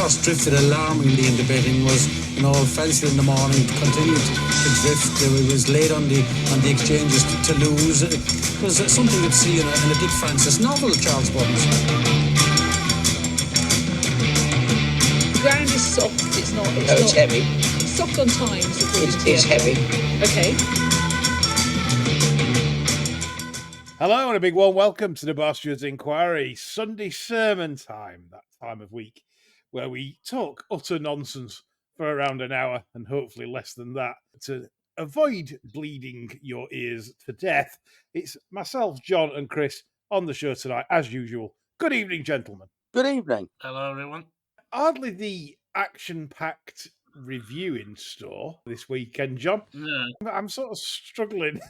horse drifted alarmingly in the betting was, Felsted in the morning continued to drift. It was late on the exchanges to lose. It was something you'd see in a Dick Francis novel, Charles Buttons. The ground is soft. It's heavy. It's soft on times. It's heavy. Okay. Hello and a big warm welcome to the Bastard's Inquiry, Sunday sermon time, that time of week where we talk utter nonsense for around an hour and hopefully less than that to avoid bleeding your ears to death. It's myself, John and Chris on the show tonight, as usual. Good evening, gentlemen. Good evening. Hello, everyone. Hardly the action-packed review in store this weekend, John. Yeah. I'm sort of struggling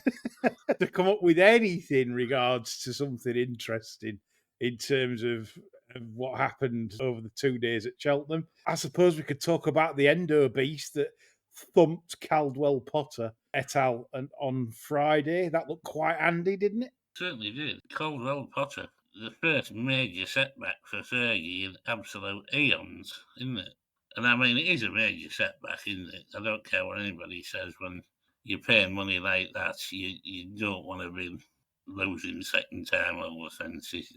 to come up with anything in regards to something interesting in terms of what happened over the 2 days at Cheltenham. I suppose we could talk about the Endo Beast that thumped Caldwell Potter et al. On Friday. That looked quite handy, didn't it? Certainly did. Caldwell Potter, the first major setback for Fergie in absolute eons, isn't it? And I mean, it is a major setback, isn't it? I don't care what anybody says. When you're paying money like that, you don't want to be losing second time over fences.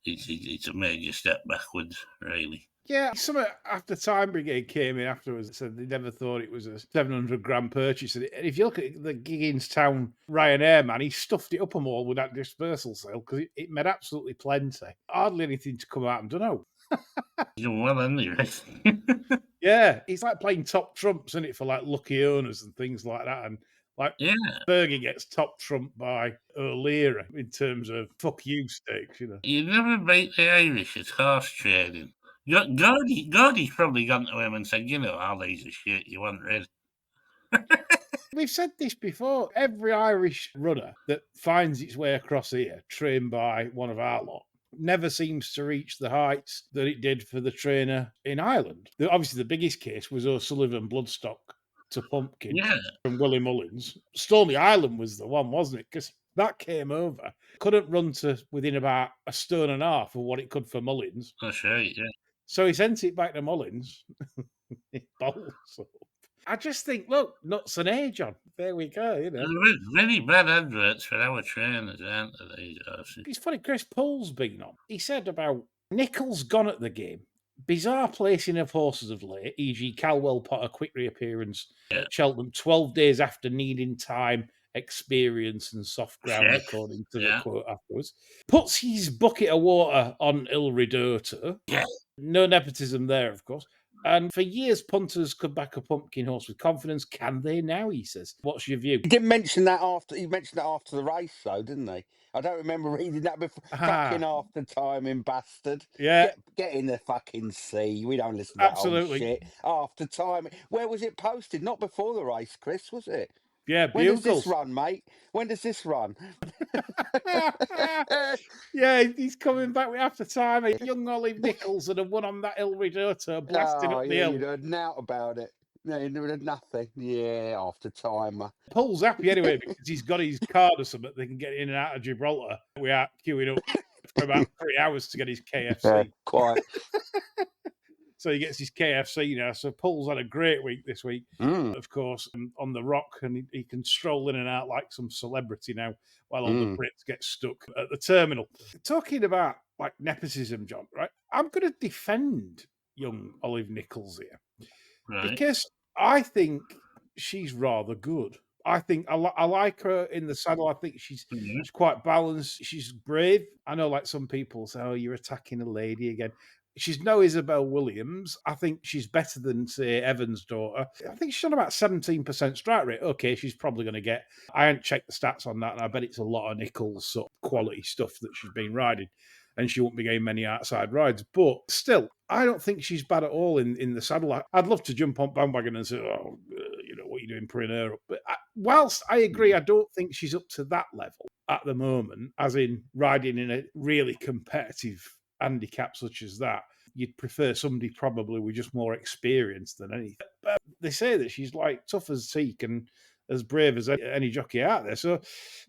It's a major step backwards, really. Yeah, some after Time Brigade came in afterwards and said they never thought it was a 700 grand purchase. And if you look at the Giggins Town Ryanair man, he stuffed it up them all with that dispersal sale because it made absolutely plenty. Hardly anything to come out and don't know. He's done well, hasn't he? Yeah, it's like playing top trumps, isn't it, for like lucky owners and things like that. And like Fergie gets top trumped by O'Leary in terms of fuck you stakes, you know. You never beat the Irish at horse trading. Gordy's probably gone to him and said, all these are shit, you want rid. We've said this before. Every Irish runner that finds its way across here, trained by one of our lot, never seems to reach the heights that it did for the trainer in Ireland. Obviously, the biggest case was O'Sullivan Bloodstock to Pumpkin from Willie Mullins. Stormy Island was the one, wasn't it? Because that came over. Couldn't run to within about a stone and a half of what it could for Mullins. That's right, yeah. So he sent it back to Mullins. It bowls up. I just think, look, nuts and age on. There we go, you know. There's really bad adverts for our trainers, aren't there? It's funny, Chris Pool's been on. He said about Nichols gone at the game. Bizarre placing of horses of late, e.g. Caldwell Potter quick reappearance at Cheltenham 12 days after needing time, experience and soft ground, according to the quote afterwards. Puts his bucket of water on Il Ridotto. Yeah. No nepotism there, of course. And for years, punters could back a pumpkin horse with confidence. Can they now, he says? What's your view? He didn't mention that after. He mentioned that after the race, though, didn't he? I don't remember reading that before. Fucking after timing, bastard. Yeah. Get in the fucking sea. We don't listen to that Absolutely. old shit. After timing. Where was it posted? Not before the race, Chris, was it? Yeah, When does this run, mate? When does this run? Yeah, he's coming back with after time. Young Olive Nichols and a one on that Il Ridotto blasting up the hill. You'd heard out about it. No, you heard nothing. Yeah, after timer. Paul's happy anyway because he's got his card or something. They can get in and out of Gibraltar without queuing up for about 3 hours to get his KFC. Yeah, quite. So he gets his KFC now. So Paul's had a great week this week, of course, on the RUK, and he can stroll in and out like some celebrity now while all the Brits get stuck at the terminal. Talking about like nepotism, John, right? I'm going to defend young Olive Nichols here because I think she's rather good. I think I like her in the saddle. I think she's quite balanced. She's brave. I know like some people say, oh, you're attacking a lady again. She's no Isabel Williams. I think she's better than, say, Evan's daughter. I think she's on about 17% strike rate. Okay, she's probably going to get... I haven't checked the stats on that, and I bet it's a lot of Nichols sort of quality stuff that she's been riding, and she won't be getting many outside rides. But still, I don't think she's bad at all in the saddle. I'd love to jump on bandwagon and say, what are you doing putting her up? But whilst I agree, I don't think she's up to that level at the moment, as in riding in a really competitive handicap such as that. You'd prefer somebody probably with just more experience than anything. But they say that she's like tough as teak and as brave as any jockey out there. So,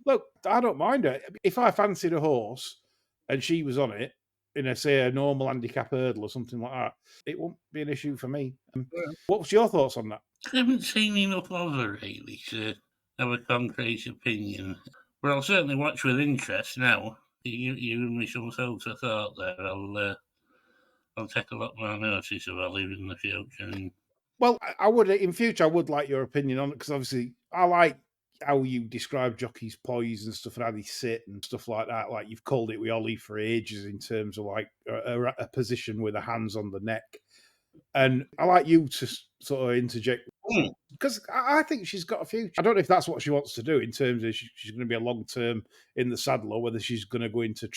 look, I don't mind her. If I fancied a horse and she was on it, in say a normal handicap hurdle or something like that, it won't be an issue for me. What's your thoughts on that? I haven't seen enough of her really to have a concrete opinion, but I'll certainly watch with interest now. You give me some food for thought there. I'll take a lot more notice of Olive in the future. Well, I would in future. I would like your opinion on it because obviously I like how you describe jockeys' poise and stuff and how they sit and stuff like that. Like you've called it with Ollie for ages in terms of like a position with the hands on the neck. And I like you to sort of interject because I think she's got a future. I don't know if that's what she wants to do in terms of she's going to be a long term in the saddle or whether she's going to go into.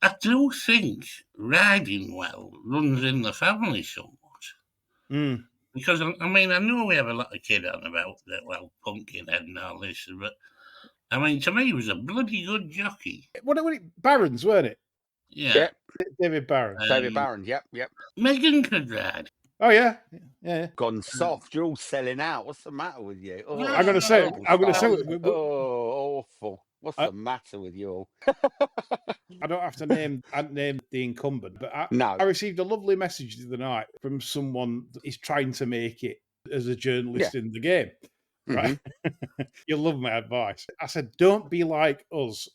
I do think riding well runs in the family somewhat. Because, I mean, I know we have a lot of kid on about that, well, Pumpkinhead and all this, but, I mean, to me, he was a bloody good jockey. What it? Barron's, weren't it? Yeah. Yep. David Barron. David Barron, yep. Megan could ride. Oh, yeah. Yeah. Gone soft. You're all selling out. What's the matter with you? Oh, I'm going to say it. Oh, awful. What's the matter with you all? I don't have to name the incumbent, but I received a lovely message the other night from someone that is trying to make it as a journalist in the game. Right? You'll love my advice. I said, don't be like us.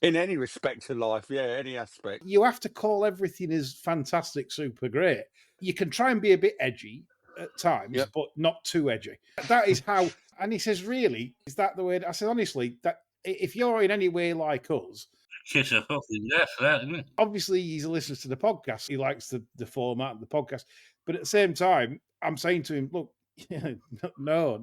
In any respect of life, any aspect. You have to call everything as fantastic, super great. You can try and be a bit edgy at times, but not too edgy. That is how. And he says, really, is that the way? I said, honestly, that if you're in any way like us, kiss a fucking death, that, isn't it? Obviously, he's a listener to the podcast. He likes the format of the podcast. But at the same time, I'm saying to him, look, no.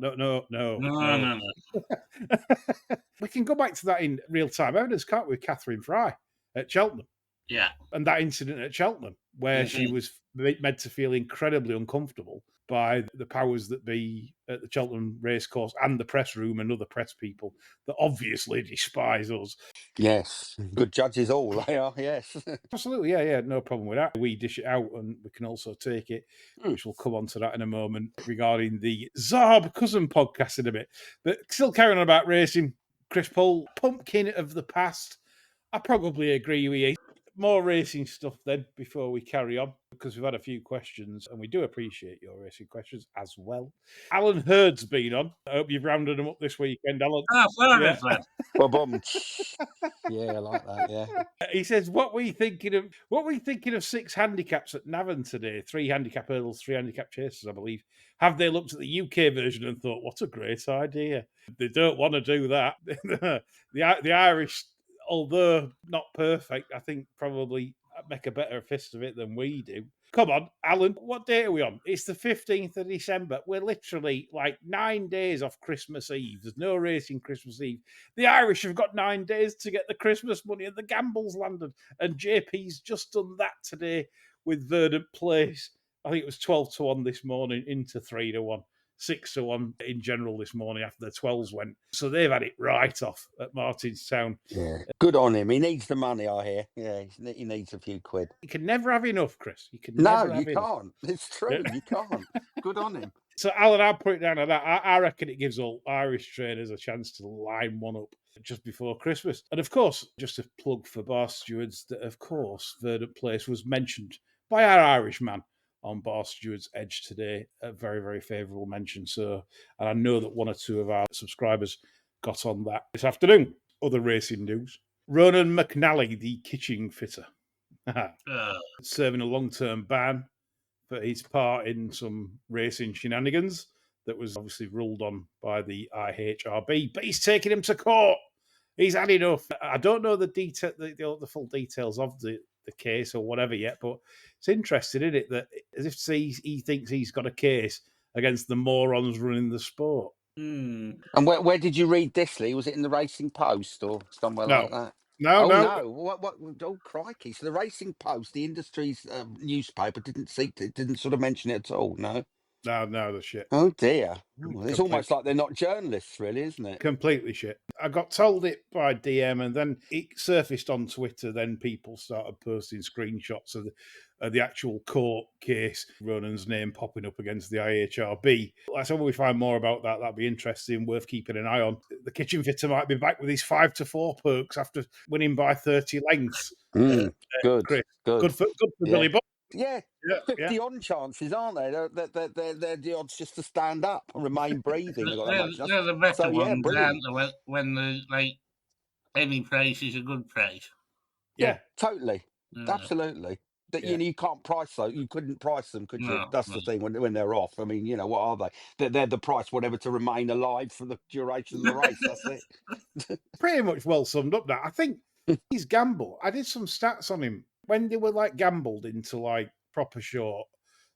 We can go back to that in real time evidence, can't we, with Catherine Fry at Cheltenham? Yeah. And that incident at Cheltenham, where she was made to feel incredibly uncomfortable by the powers that be at the Cheltenham racecourse and the press room and other press people that obviously despise us. Yes, good judges all, they are, yes. Absolutely, yeah, no problem with that. We dish it out and we can also take it, which we'll come on to that in a moment, regarding the Zarb Cousin podcast in a bit. But still carrying on about racing, Chris Poole, pumpkin of the past. I probably agree with you. More racing stuff then before we carry on, because we've had a few questions and we do appreciate your racing questions as well. Alan Hurd's been on. I hope you've rounded him up this weekend, Alan. Florida's lad. Yeah, I like that, yeah. He says, what were you thinking of 6 handicaps at Navan today? 3 handicap hurdles, 3 handicap chases, I believe. Have they looked at the UK version and thought, what a great idea? They don't want to do that. The Irish, although not perfect, I think probably make a better fist of it than we do. Come on, Alan, what date are we on? It's the 15th of December. We're literally like 9 days off Christmas Eve. There's no racing Christmas Eve. The Irish have got 9 days to get the Christmas money and the gambles landed. And JP's just done that today with Verdant Place. I think it was 12-1 this morning into 3-1. 6-1 in general this morning after the 12s went. So they've had it right off at Martinstown. Yeah, good on him. He needs the money, I hear. Yeah, he needs a few quid. You can never have enough, Chris. You can't. It's true. You can't. Good on him. So, Alan, I'll put it down at that. I reckon it gives all Irish trainers a chance to line one up just before Christmas. And, of course, just a plug for bar stewards, that, of course, Verdant Place was mentioned by our Irish man on Bar Steward's Edge today, a very, very favourable mention. So, and I know that 1 or 2 of our subscribers got on that this afternoon. Other racing news. Ronan McNally, the kitchen fitter, serving a long-term ban for his part in some racing shenanigans that was obviously ruled on by the IHRB, but he's taking him to court. He's had enough. I don't know the detail, the full details of the case or whatever yet, but it's interesting, isn't it, that as if he thinks he's got a case against the morons running the sport. And where did you read this, Lee? Was it in the Racing Post or somewhere like that? No. What? Oh, crikey! So the Racing Post, the industry's newspaper, didn't sort of mention it at all. No. No, the shit. Oh dear. It's Complete- almost like they're not journalists, really, isn't it? Completely shit. I got told it by DM, and then it surfaced on Twitter. Then people started posting screenshots of the actual court case, Ronan's name popping up against the IHRB. I said, when we find more about that, that'd be interesting, worth keeping an eye on. The kitchen fitter might be back with his 5-4 perks after winning by 30 lengths. Good, Chris. good. Good for Billy Bob. Yeah, Yeah, 50 on chances, aren't they? They're the odds just to stand up and remain breathing. They've got that much. They're the better So, yeah, ones, brilliant. aren't they? When the any price is a good price. Yeah, totally. Yeah. Absolutely. That you can't price those. You couldn't price them, could you? No, That's the thing when they're off. I mean, what are they? They're the price, whatever, to remain alive for the duration of the race. That's it. Pretty much well summed up now. I think he's gambled. I did some stats on him when they were like gambled into like proper short,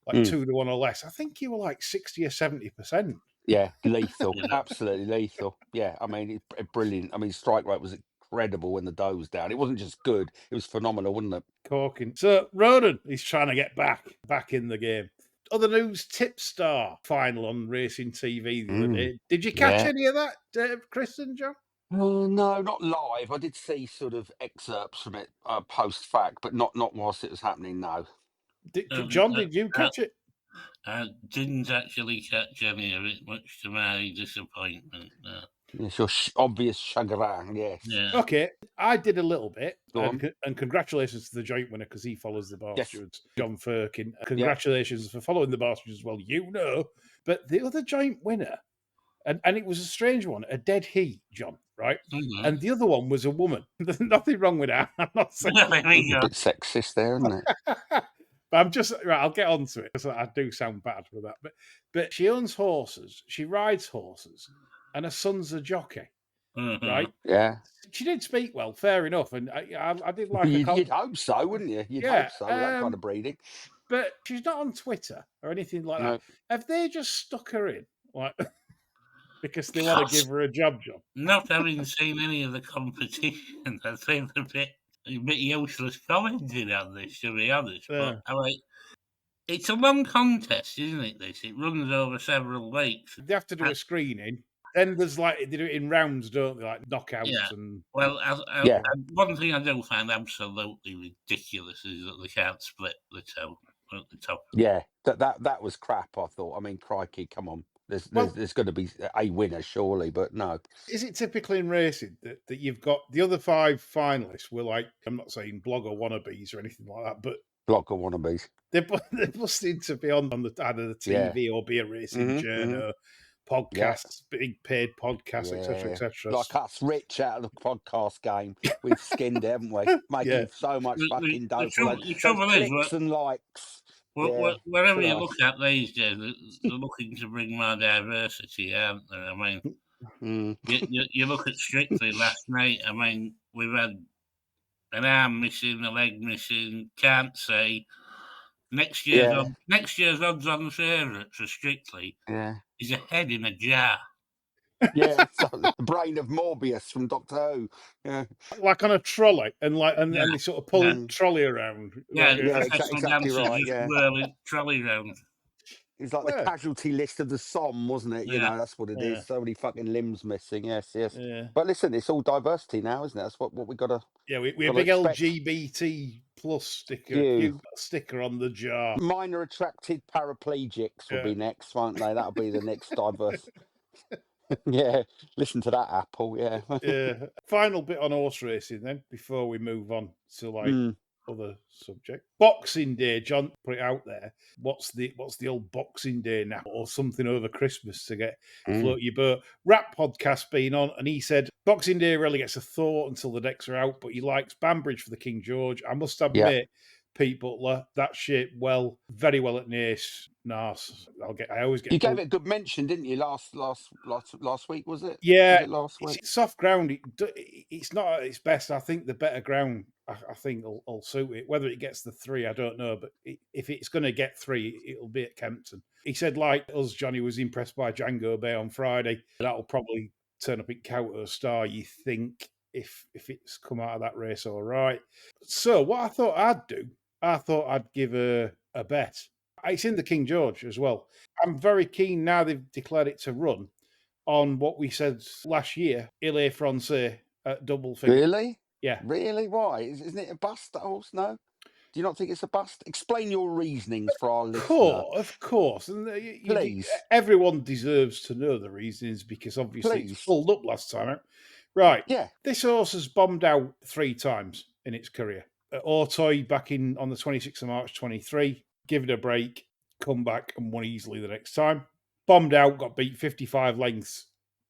like 2-1 or less. I think you were like 60 or 70%. Yeah, lethal. Absolutely lethal. Yeah, I mean, it's brilliant. I mean, strike rate was incredible when the dough was down. It wasn't just good; it was phenomenal, wasn't it? Corking. So Ronan, he's trying to get back in the game. Other news: Tipstar final on Racing TV the other day. Did you catch any of that, Chris and John? No, not live. I did see sort of excerpts from it post fact, but not whilst it was happening. No. John, did you catch it? I didn't actually catch any of it, much to my disappointment. It's your obvious chagrin, yes. Yeah. Okay, I did a little bit, Go on. and congratulations to the joint winner because he follows the bar Yes. stewards, John Firkin. Congratulations for following the bar stewards as well, But the other joint winner, and it was a strange one, a dead he, John, right? Mhm. And the other one was a woman. There's nothing wrong with that. I'm not saying. There we It's a go. bit sexist there, isn't it? But I'm just right. I'll get onto it because I do sound bad for that. But she owns horses. She rides horses, and her son's a jockey, Mhm. right? Yeah. She did speak well, fair enough, and I did like. You'd hope so, wouldn't you? You'd Yeah, hope so with that kind of breeding. But she's not on Twitter or anything like No. that. Have they just stuck her in, like, because they want to give her a job? Not having seen any of the competition, I think a bit useless commenting on this, to be honest. But I mean, it's a long contest, isn't it? This it runs over several weeks. They have to do a screening. Then there's like they do it in rounds, don't they? Like knockouts Yeah. and. Well, one thing I do find absolutely ridiculous is that they can't split the toe at the top. Yeah, that was crap. I thought. I mean, crikey, come on. There's going to be a winner, surely, but no. Is it typical in racing that you've got the other 5 finalists were like, I'm not saying blogger wannabes or anything like that, but Blogger wannabes. They're busted to be on the either the TV or be a racing journal, podcasts, big paid podcasts, etc., etc. Like us, rich out of the podcast game, we've skinned, haven't we? Making so much fucking dough for those clicks and likes. Wherever you look at these days, they're looking to bring more diversity, aren't they? I mean, you look at Strictly last night. I mean, we've had an arm missing, a leg missing. Can't say. Next year's odds on favourite for Strictly is a head in a jar. Yeah, it's the brain of Morbius from Doctor Who. Yeah, like on a trolley, and they sort of pull the trolley around. Yeah, exactly right. Yeah, whirling trolley round. It's like the casualty list of the Somme, wasn't it? You know, that's what it is. So many fucking limbs missing. Yes. Yeah. But listen, it's all diversity now, isn't it? That's what we got to. Yeah, we're a big LGBT plus sticker on the jar. Minor attracted paraplegics will be next, won't they? That'll be the next diverse. Yeah, listen to that, Apple. Yeah. Final bit on horse racing then, before we move on to other subject. Boxing Day, John put it out there. What's the old Boxing Day now, or something over Christmas to get float your boat? Rap podcast been on, and he said Boxing Day rarely gets a thought until the decks are out, but he likes Banbridge for the King George. I must admit, Pete Butler, that shit very well at Nace. Nas. I always get. You gave it a good mention, didn't you? Last week, was it? Yeah, was it last week? It's soft ground. It's not at its best. I think the better ground, I think, will suit it. Whether it gets the 3, I don't know. But if it's going to get 3, it'll be at Kempton. He said, like us, Johnny was impressed by Django Bay on Friday. That'll probably turn up in Kauto Star, you think, if it's come out of that race all right. So what I thought I'd do, I thought I'd give a bet. It's in the King George as well. I'm very keen now they've declared it to run on what we said last year, Ile Francais at double figures. Really? Yeah. Really? Why? Isn't it a bust, that horse? No? Do you not think it's a bust? Explain your reasonings for our listener. Of course. And Please. everyone deserves to know the reasons because obviously it's Please. pulled up last time. Right? Right. Yeah. This horse has bombed out 3 times in its career. At Auteuil back on the 26th of March 23, give it a break, come back and won easily the next time. Bombed out, got beat 55 lengths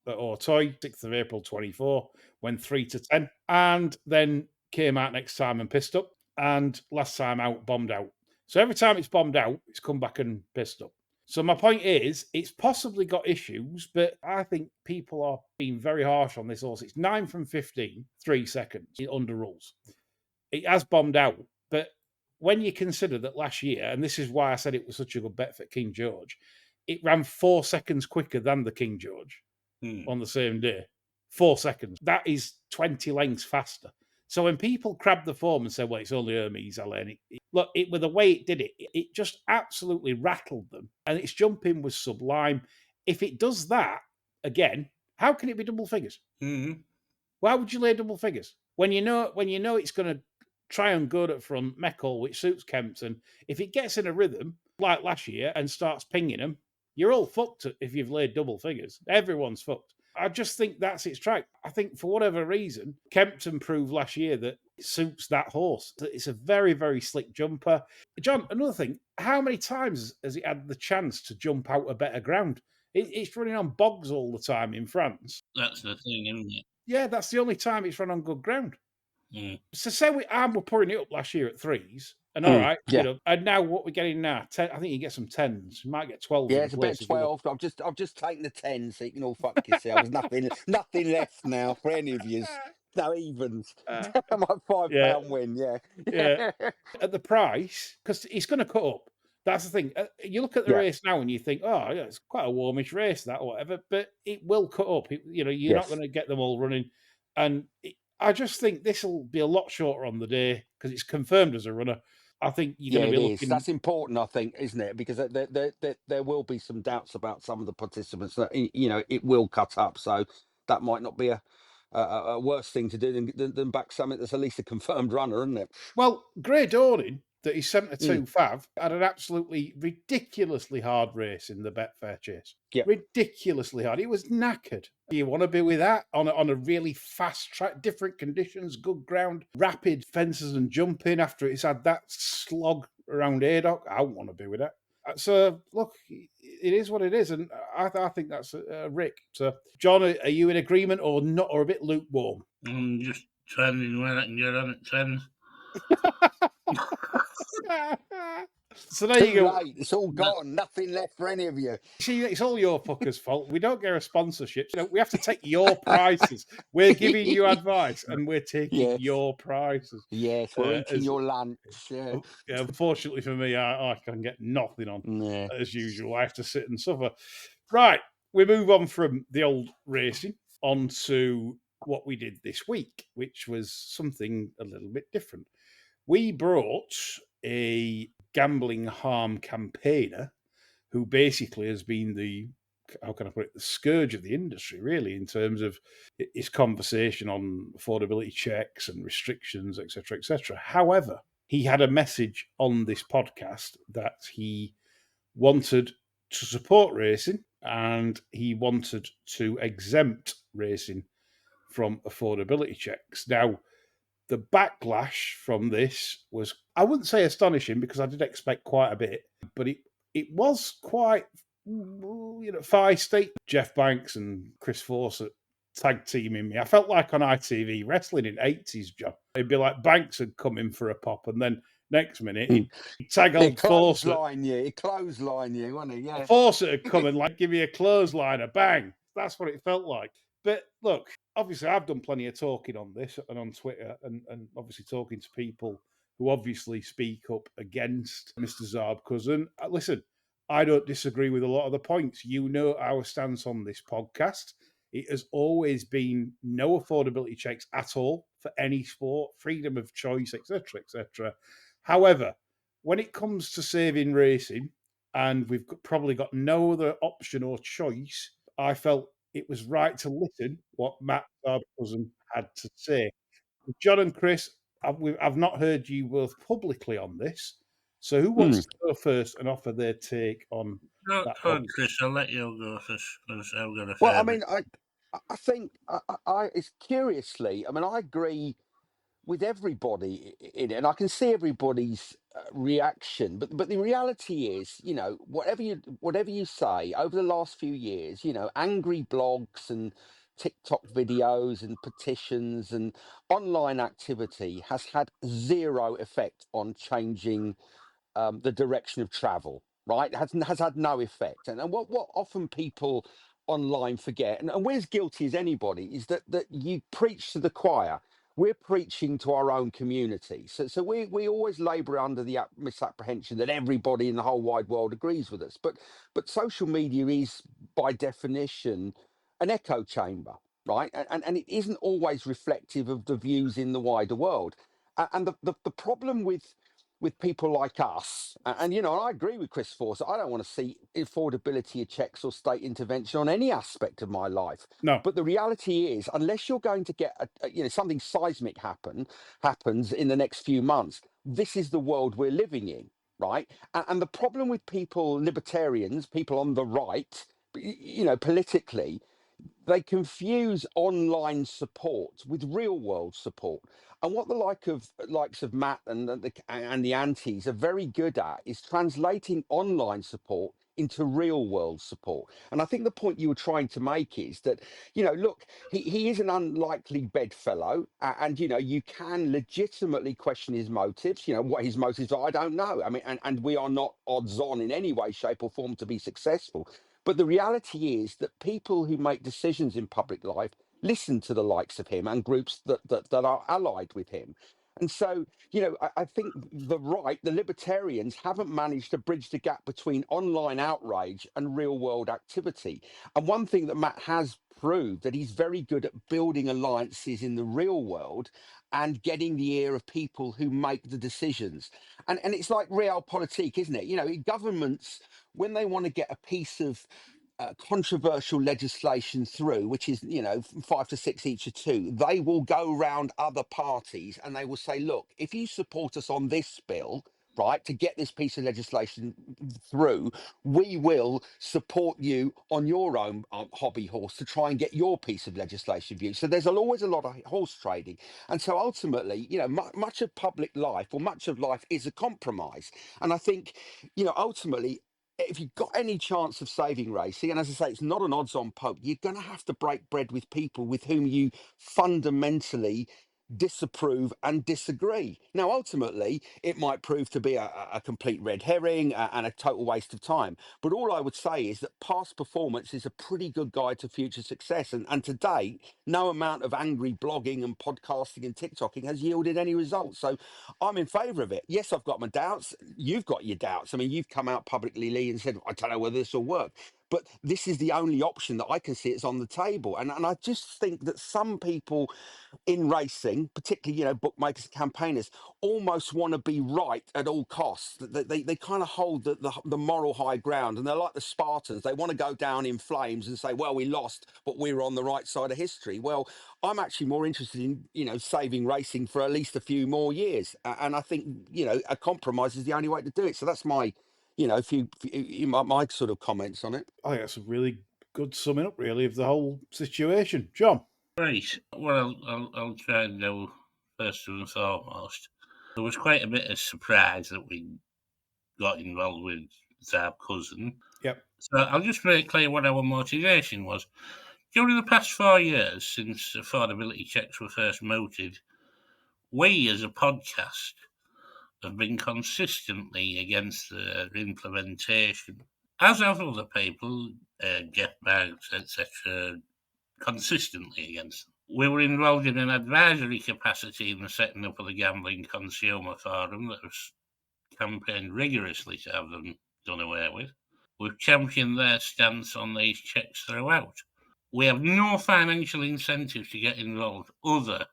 at Auteuil, 6th of April 24, went 3-10, and then came out next time and pissed up. And last time out, bombed out. So every time it's bombed out, it's come back and pissed up. So my point is, it's possibly got issues, but I think people are being very harsh on this horse. It's 9 from 15, 3 seconds under rules. It has bombed out, but when you consider that last year, and this is why I said it was such a good bet for King George, it ran 4 seconds quicker than the King George on the same day. 4 seconds. That is 20 lengths faster. So when people crab the form and say, well, it's only Hermes, Alain, look, with the way it did it, it just absolutely rattled them. And its jumping was sublime. If it does that again, how can it be double figures? Why would you lay double figures? When you know it's going to try and go at front, Meckel, which suits Kempton, if it gets in a rhythm like last year and starts pinging them, you're all fucked if you've laid double figures. Everyone's fucked. I just think that's its track. I think for whatever reason, Kempton proved last year that it suits that horse. It's a very, very slick jumper. John, another thing, how many times has it had the chance to jump out a better ground? It's running on bogs all the time in France. That's the thing, isn't it? Yeah, that's the only time it's run on good ground. So say we were pouring it up last year at 3s, and all right, and now what we're getting now, 10, I think you get some 10s. You might get 12s. Yeah, it's a bit 12. I've just taken the 10, so you can all fuck yourselves. nothing left now for any of you. No evens. My £5 win. Yeah. At the price, because it's going to cut up. That's the thing. You look at the race now and you think, oh, yeah, it's quite a warmish race, that or whatever, but it will cut up. You're not going to get them all running, and I just think this will be a lot shorter on the day because it's confirmed as a runner. I think you're going to be looking. That's important, I think, isn't it? Because there will be some doubts about some of the participants that it will cut up. So that might not be a worse thing to do than back something that's at least a confirmed runner, isn't it? Well, Grey Dawning, that he's 72 Fav, had an absolutely ridiculously hard race in the Betfair Chase. Yeah. Ridiculously hard. He was knackered. You want to be with that on a really fast track, different conditions, good ground, rapid fences and jumping after it's had that slog around Haydock. I want to be with that. So, look, it is what it is. And I think that's Rick. So, John, are you in agreement or not, or a bit lukewarm? I'm just trending where I can get on it, trends. So there you go. Late. It's all gone. Nothing left for any of you. See, it's all your fuckers' fault. We don't get a sponsorship. We have to take your prices. We're giving you advice, and we're taking your prices. Yes, we're eating your lunch. Yeah. Unfortunately for me, I can get nothing on as usual. I have to sit and suffer. Right, we move on from the old racing on to what we did this week, which was something a little bit different. We brought a gambling harm campaigner who basically has been the scourge of the industry, really, in terms of his conversation on affordability checks and restrictions, etc., etc. However, he had a message on this podcast that he wanted to support racing and he wanted to exempt racing from affordability checks. Now, the backlash from this was, I wouldn't say astonishing because I did expect quite a bit, but it was quite, feisty. Jeff Banks and Chris Fawcett tag teaming me. I felt like on ITV wrestling in 80s, John. It'd be like Banks had come in for a pop and then next minute he'd tag old Fawcett. He'd clothesline you, wouldn't he? Yeah. Fawcett had come and give you a clothesline, a bang. That's what it felt like. But look, obviously I've done plenty of talking on this and on Twitter and obviously talking to people who obviously speak up against Mr. Zarb Cousin. Listen, I don't disagree with a lot of the points. You know our stance on this podcast. It has always been no affordability checks at all for any sport, freedom of choice, etc., etc. However, when it comes to saving racing, and we've probably got no other option or choice, I felt it was right to listen what Matt Zarb Cousin had to say. John and Chris, I've not heard you both publicly on this, so who wants to go first and offer their take on Go that? on, Chris. I'll let you go first because I've got a Well, I fair bit. mean, I think it's curiously. I mean, I agree with everybody in it, and I can see everybody's reaction. But the reality is, you know, whatever you say over the last few years, you know, angry blogs and TikTok videos and petitions and online activity has had zero effect on changing the direction of travel, right? Has had no effect. And what often people online forget, and we're as guilty as anybody, is that you preach to the choir. We're preaching to our own community. So we always labour under the misapprehension that everybody in the whole wide world agrees with us. But social media is by definition an echo chamber, right? And it isn't always reflective of the views in the wider world. And the problem with people like us, and you know, I agree with Chris Force. I don't want to see affordability of checks or state intervention on any aspect of my life. No, But the reality is, unless you're going to get you know, something seismic happens in the next few months, this is the world we're living in, right? And the problem with people, libertarians, people on the right, you know, politically, they confuse online support with real world support. And what the likes of Matt and the antis are very good at is translating online support into real world support. And I think the point you were trying to make is that, you know, look, he is an unlikely bedfellow, and you know, you can legitimately question his motives. You know, what his motives are, I don't know. I mean, and we are not odds on in any way, shape, or form to be successful. But the reality is that people who make decisions in public life listen to the likes of him and groups that are allied with him. And so, you know, I think the right, the libertarians, haven't managed to bridge the gap between online outrage and real world activity. And one thing that Matt has proved, that he's very good at building alliances in the real world and getting the ear of people who make the decisions. And it's like realpolitik, isn't it? You know, governments, when they want to get a piece of controversial legislation through, which is, you know, 5 to 6 each or two, they will go round other parties and they will say, look, if you support us on this bill, right, to get this piece of legislation through, we will support you on your own hobby horse to try and get your piece of legislation through. So there's always a lot of horse trading. And so ultimately, you know, much of public life, or much of life, is a compromise. And I think, you know, ultimately, if you've got any chance of saving racing, and as I say, it's not an odds-on poke, you're going to have to break bread with people with whom you fundamentally disapprove and disagree. Now, ultimately, it might prove to be a complete red herring and a total waste of time. But all I would say is that past performance is a pretty good guide to future success. And to date, no amount of angry blogging and podcasting and TikToking has yielded any results. So I'm in favour of it. Yes, I've got my doubts. You've got your doubts. I mean, you've come out publicly, Lee, and said, I don't know whether this will work. But this is the only option that I can see it's on the table. And I just think that some people in racing, particularly, you know, bookmakers and campaigners, almost want to be right at all costs. They kind of hold the moral high ground, and they're like the Spartans. They want to go down in flames and say, well, we lost, but we were on the right side of history. Well, I'm actually more interested in, you know, saving racing for at least a few more years. And I think, you know, a compromise is the only way to do it. So that's my, you know, my sort of comments on it. I think that's a really good summing up, really, of the whole situation. John? Right. Well, I'll try and do first and foremost. There was quite a bit of surprise that we got involved with Zarb Cousin. Yep. So I'll just make clear what our motivation was. During the past 4 years, since affordability checks were first mooted, we as a podcast have been consistently against their implementation, as have other people, Jeff Bags, etc., consistently against them. We were involved in an advisory capacity in the setting up of the Gambling Consumer Forum that was campaigned rigorously to have them done away with. We've championed their stance on these checks throughout. We have no financial incentive to get involved other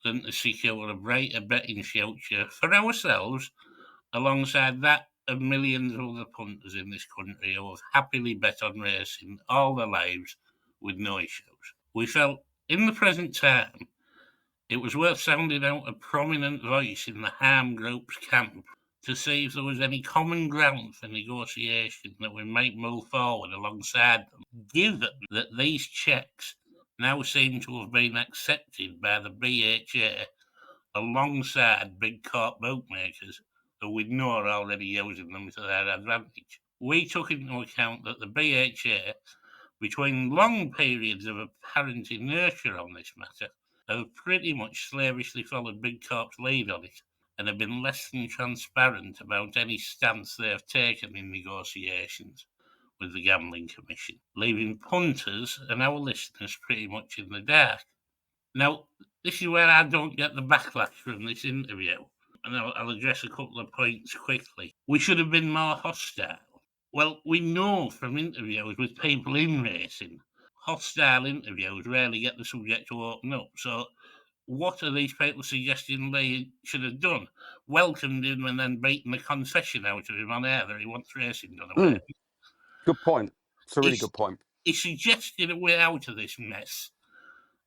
than to secure a brighter betting future for ourselves alongside that of millions of other punters in this country who have happily bet on racing all their lives with no issues. We felt in the present time it was worth sounding out a prominent voice in the harm group's camp to see if there was any common ground for negotiation that we might move forward alongside them, given that these checks now seem to have been accepted by the BHA alongside big corp bookmakers who we know are already using them to their advantage. We took into account that the BHA, between long periods of apparent inertia on this matter, have pretty much slavishly followed Big Corp's lead on it and have been less than transparent about any stance they have taken in negotiations with the Gambling Commission, leaving punters and our listeners pretty much in the dark. Now, this is where I don't get the backlash from this interview, and I'll address a couple of points quickly. We should have been more hostile. Well, we know from interviews with people in racing, hostile interviews rarely get the subject to open up. So what are these people suggesting they should have done? Welcomed him and then beaten the confession out of him on air that he wants racing done away. Good point. It's a really good point. He suggested a way out of this mess,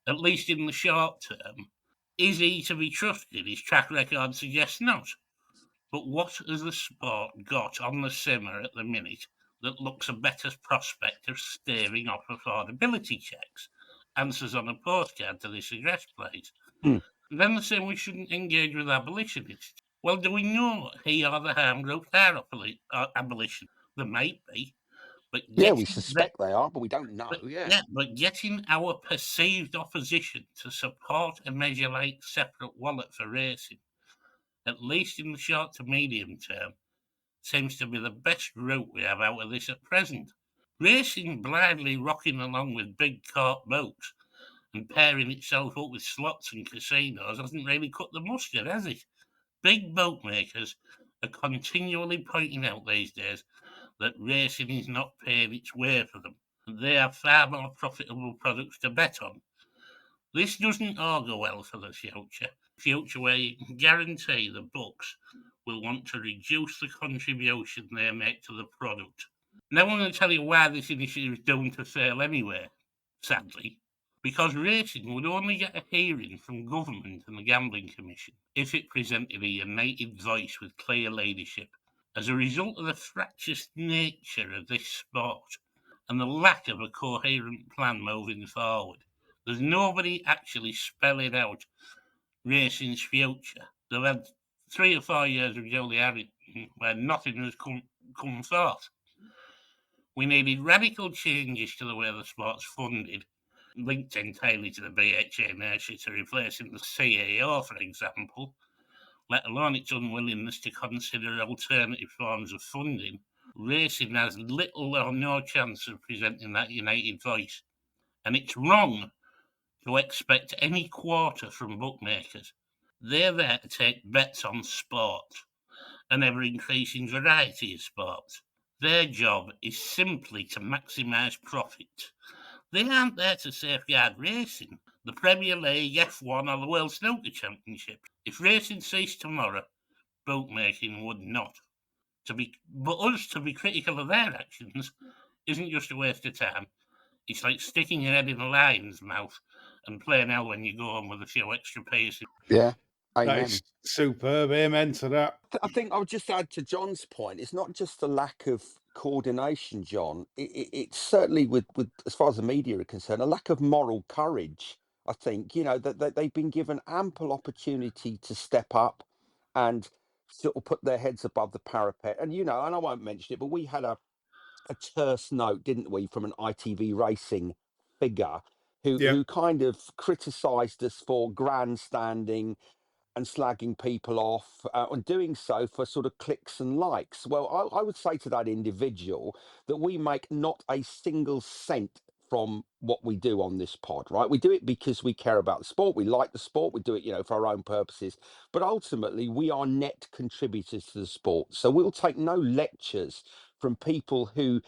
at least in the short term. Is he to be trusted? His track record suggests not. But what has the sport got on the simmer at the minute that looks a better prospect of staving off affordability checks? Answers on a postcard to this address, please. Then they're saying we shouldn't engage with abolitionists. Well, do we know he or the harm group are abolition? There might be. But yeah, we suspect they are, but we don't know. But getting our perceived opposition to support a measure like separate wallet for racing, at least in the short to medium term, seems to be the best route we have out of this at present. Racing blindly rocking along with big corp boats and pairing itself up with slots and casinos hasn't really cut the mustard, has it? Big boatmakers are continually pointing out these days that racing is not paying its way for them, and they have far more profitable products to bet on. This doesn't augur well for the future where you can guarantee the books will want to reduce the contribution they make to the product. Now I'm going to tell you why this initiative is doomed to fail anyway, sadly. Because racing would only get a hearing from government and the Gambling Commission if it presented a united voice with clear leadership. As a result of the fractious nature of this sport and the lack of a coherent plan moving forward, there's nobody actually spelling out racing's future. They've had 3 or 4 years of Julie Harrington where nothing has come forth. We needed radical changes to the way the sport's funded, linked entirely to the BHA inertia to replacing the CAO, for example, let alone its unwillingness to consider alternative forms of funding. Racing has little or no chance of presenting that united voice. And it's wrong to expect any quarter from bookmakers. They're there to take bets on sport, an ever-increasing variety of sports. Their job is simply to maximise profit. They aren't there to safeguard racing, the Premier League, F1 or the World Snooker Championship. If racing ceased tomorrow, bookmaking would not. But us to be critical of their actions isn't just a waste of time. It's like sticking your head in a lion's mouth and playing hell when you go on with a few extra pieces. Yeah. That Amen. is superb. Amen to that. I think I would just add to John's point. It's not just the lack of coordination, John. It's certainly with as far as the media are concerned, a lack of moral courage. I think that they've been given ample opportunity to step up and sort of put their heads above the parapet. And and I won't mention it, but we had a terse note, didn't we, from an ITV Racing figure who kind of criticised us for grandstanding and slagging people off and doing so for sort of clicks and likes. Well, I would say to that individual that we make not a single cent from what we do on this pod, right? We do it because we care about the sport. We like the sport. We do it, for our own purposes. But ultimately, we are net contributors to the sport. So we'll take no lectures from people who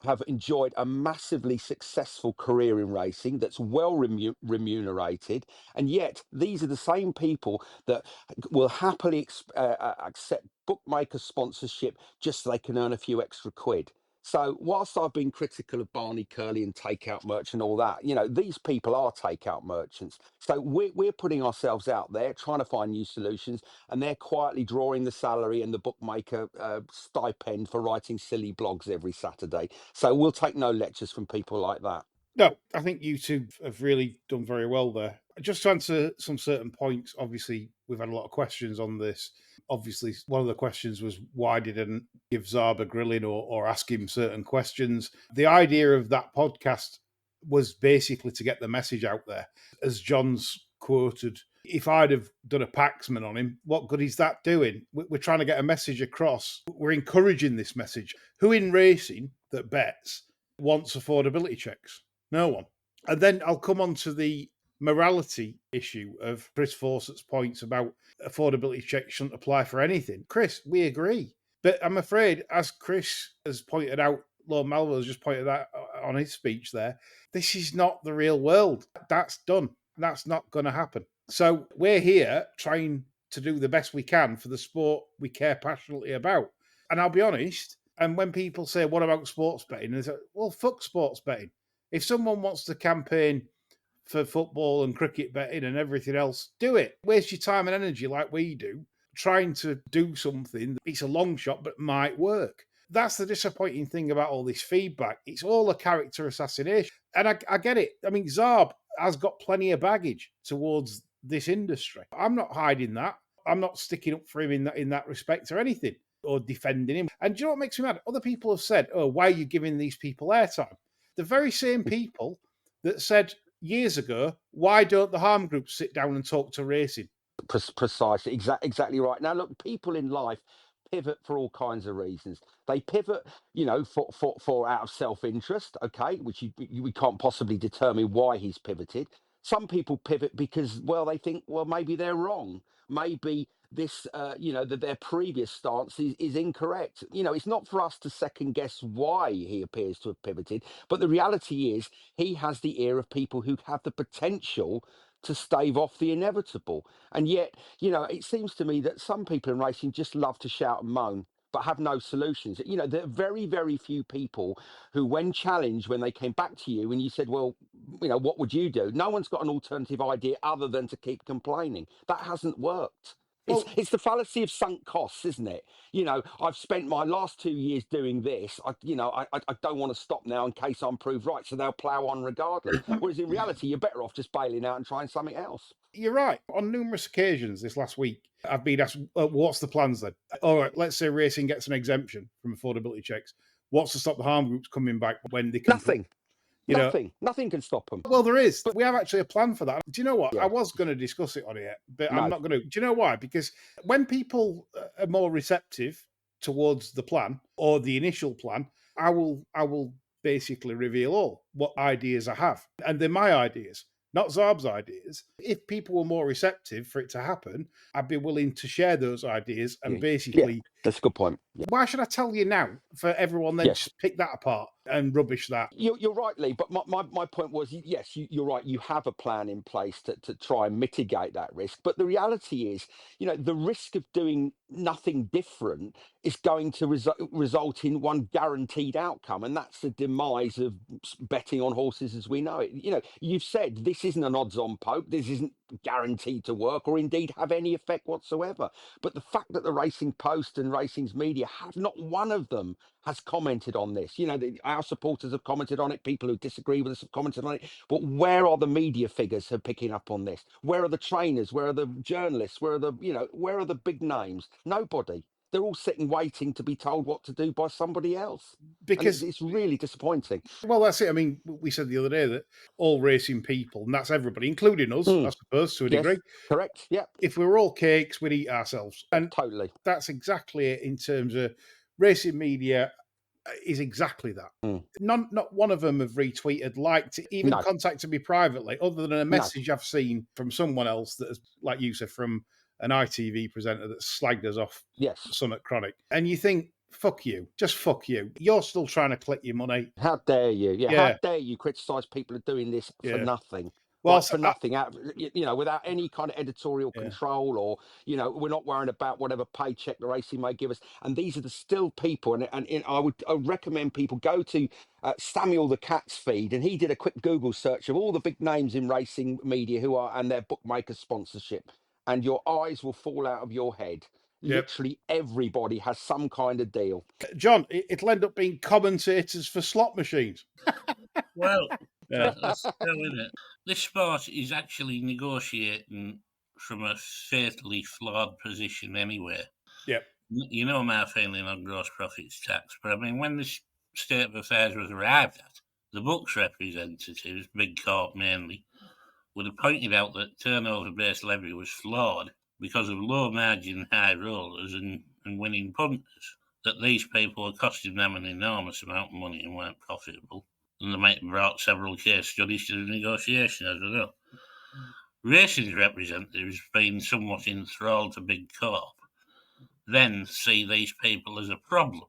have enjoyed a massively successful career in racing that's well remunerated, and yet these are the same people that will happily accept bookmaker sponsorship just so they can earn a few extra quid. So whilst I've been critical of Barney Curley and takeout merch and all that, you know, these people are takeout merchants. So we're putting ourselves out there trying to find new solutions, and they're quietly drawing the salary and the bookmaker stipend for writing silly blogs every Saturday. So we'll take no lectures from people like that. No, I think you two have really done very well there. Just to answer some certain points, obviously, we've had a lot of questions on this. Obviously, one of the questions was why didn't give Zarb a grilling or ask him certain questions. The idea of that podcast was basically to get the message out there. As John's quoted, if I'd have done a Paxman on him, what good is that doing? We're trying to get a message across. We're encouraging this message. Who in racing that bets wants affordability checks? No one. And then I'll come on to the morality issue of Chris Fawcett's points about affordability checks shouldn't apply for anything. Chris, we agree. But I'm afraid, as Chris has pointed out, Lord Malwell has just pointed out on his speech there, this is not the real world. That's done. That's not going to happen. So we're here trying to do the best we can for the sport we care passionately about. And I'll be honest, and when people say, what about sports betting? They say, well, fuck sports betting. If someone wants to campaign for football and cricket betting and everything else, do it. Waste your time and energy like we do, trying to do something. It's a long shot, but might work. That's the disappointing thing about all this feedback. It's all a character assassination. And I get it. I mean, Zarb has got plenty of baggage towards this industry. I'm not hiding that. I'm not sticking up for him in that respect or anything, or defending him. And do you know what makes me mad? Other people have said, oh, why are you giving these people airtime? The very same people that said years ago, why don't the harm groups sit down and talk to racing? Precisely, exactly right. Now, look, people in life pivot for all kinds of reasons. They pivot, you know, for out of self-interest, okay, which we can't possibly determine why he's pivoted. Some people pivot because, well, they think, well, maybe they're wrong. Maybe this, you know, that their previous stance is incorrect. You know, it's not for us to second guess why he appears to have pivoted, but the reality is he has the ear of people who have the potential to stave off the inevitable. And yet, you know, it seems to me that some people in racing just love to shout and moan, but have no solutions. You know, there are very, very few people who, when challenged, when they came back to you and you said, well, you know, what would you do? No one's got an alternative idea other than to keep complaining. That hasn't worked. It's the fallacy of sunk costs, isn't it? You know, I've spent my last 2 years doing this. I don't want to stop now in case I'm proved right. So they'll plough on regardless. Whereas in reality, you're better off just bailing out and trying something else. You're right. On numerous occasions this last week, I've been asked, what's the plans then? All right, let's say racing gets an exemption from affordability checks. What's to stop the harm groups coming back when they can? Nothing. Nothing can stop them. Well, there is. But we have actually a plan for that. Do you know what? Yeah. I was going to discuss it on here, but I'm not going to. Do you know why? Because when people are more receptive towards the plan or the initial plan, I will basically reveal all what ideas I have. And they're my ideas, not Zarb's ideas. If people were more receptive for it to happen, I'd be willing to share those ideas and basically... Yeah, that's a good point. Yeah. Why should I tell you now for everyone then just pick that apart and rubbish that? You're right, Lee, but my point was, yes, you're right. You have a plan in place to try and mitigate that risk. But the reality is, you know, the risk of doing nothing different is going to result in one guaranteed outcome, and that's the demise of betting on horses as we know it. You know, you've said this isn't an odds-on poke. This isn't guaranteed to work or indeed have any effect whatsoever. But the fact that the Racing Post and Racing's media have not one of them has commented on this. You know, our supporters have commented on it. People who disagree with us have commented on it. But where are the media figures who are picking up on this? Where are the trainers? Where are the journalists? Where are the big names? Nobody. They're all sitting waiting to be told what to do by somebody else. Because it's really disappointing. Well, that's it. I mean, we said the other day that all racing people, and that's everybody, including us, I suppose, to a degree. Correct. Yeah. If we were all cakes, we'd eat ourselves. And totally. That's exactly it in terms of racing media is exactly that. Not one of them have retweeted, liked, even contacted me privately, other than a message I've seen from someone else that has, like you said, from an ITV presenter that slagged us off Summit Chronic. And you think, fuck you. Just fuck you. You're still trying to collect your money. How dare you? Yeah, Yeah. how dare you criticise people who are doing this for Yeah. nothing? Well, Like for nothing, without any kind of editorial Yeah. control, or we're not worrying about whatever paycheck the racing may give us. And these are the still people, and I would recommend people go to Samuel the Cat's feed, and he did a quick Google search of all the big names in racing media who are and their bookmaker sponsorship, and your eyes will fall out of your head. Yep. Literally everybody has some kind of deal. John, it'll end up being commentators for slot machines. Well, Yeah. that's so, isn't it? This sport is actually negotiating from a fatally flawed position anyway. Yep. You know my feeling on gross profits tax, but I mean, when this state of affairs was arrived at, the books representatives, Big Corp mainly, would have pointed out that turnover-based levy was flawed because of low margin high rollers and winning punters, that these people were costing them an enormous amount of money and weren't profitable. And they might have brought several case studies to the negotiation, I don't know. Racing's representatives, being somewhat enthralled to Big Corp, then see these people as a problem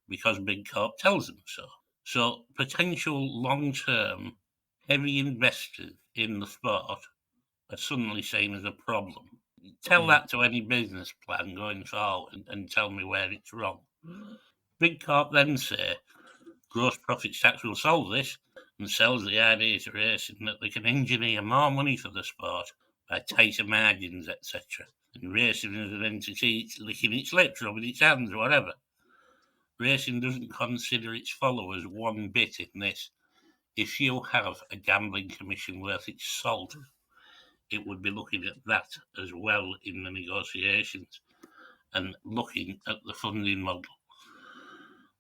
because Big Corp tells them so. So potential long-term heavy investors in the sport are suddenly seen as a problem. Tell that to any business plan going forward and tell me where it's wrong. Big Corp then say gross profits tax will solve this, and sells the idea to racing that they can engineer more money for the sport by tighter margins, etc. And racing as an entity, it's licking its lips, rubbing its hands, whatever. Racing doesn't consider its followers one bit in this. If you have a gambling commission worth its salt, it would be looking at that as well in the negotiations and looking at the funding model.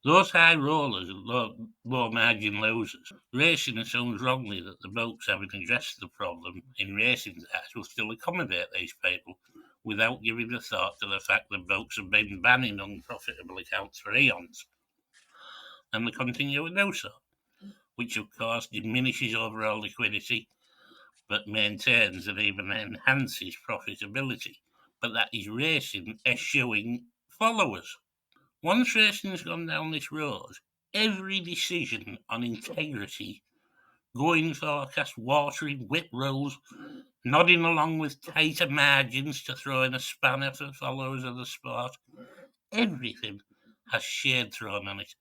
Those high rollers and low margin losers, racing assumes wrongly that the books, having addressed the problem in racing's eyes, will still accommodate these people without giving a thought to the fact that books have been banning unprofitable accounts for eons. And they continue to do so, which of course diminishes overall liquidity, but maintains and even enhances profitability. But that is racing eschewing followers. Once racing has gone down this road, every decision on integrity, going forecast, watering, whip rules, nodding along with tighter margins to throw in a spanner for followers of the sport, everything has shade thrown on it,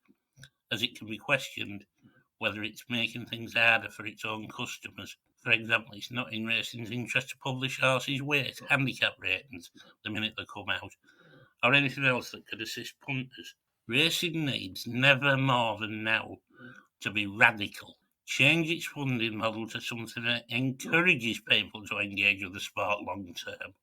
as it can be questioned whether it's making things harder for its own customers. For example, it's not in racing's interest to publish horses' weight, handicap ratings, the minute they come out, or anything else that could assist punters. Racing needs, never more than now, to be radical. Change its funding model to something that encourages people to engage with the sport long term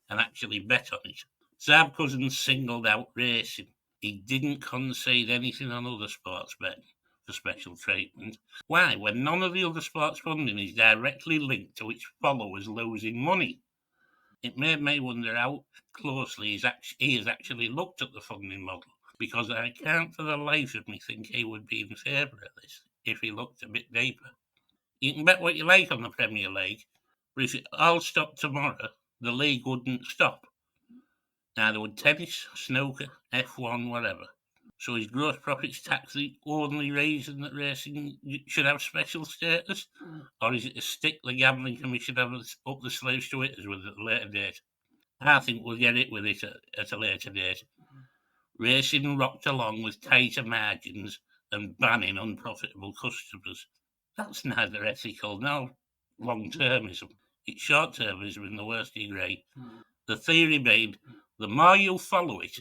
and actually bet on it. Zarb Cousin singled out racing. He didn't concede anything on other sports betting for special treatment. Why? When none of the other sports funding is directly linked to its followers losing money. It made me wonder how closely he has actually looked at the funding model, because I can't for the life of me think he would be in favour of this if he looked a bit deeper. You can bet what you like on the Premier League, but if it all stopped tomorrow, the league wouldn't stop. Neither would tennis, snooker, F1, whatever. So is gross profits tax the only reason that racing should have special status? Or is it a stick the Gambling Commission have up the sleeves to it with at a later date? I think we'll get it with it at a later date. Racing rocked along with tighter margins and banning unprofitable customers. That's neither ethical nor long-termism. It's short-termism in the worst degree. The theory being, the more you follow it,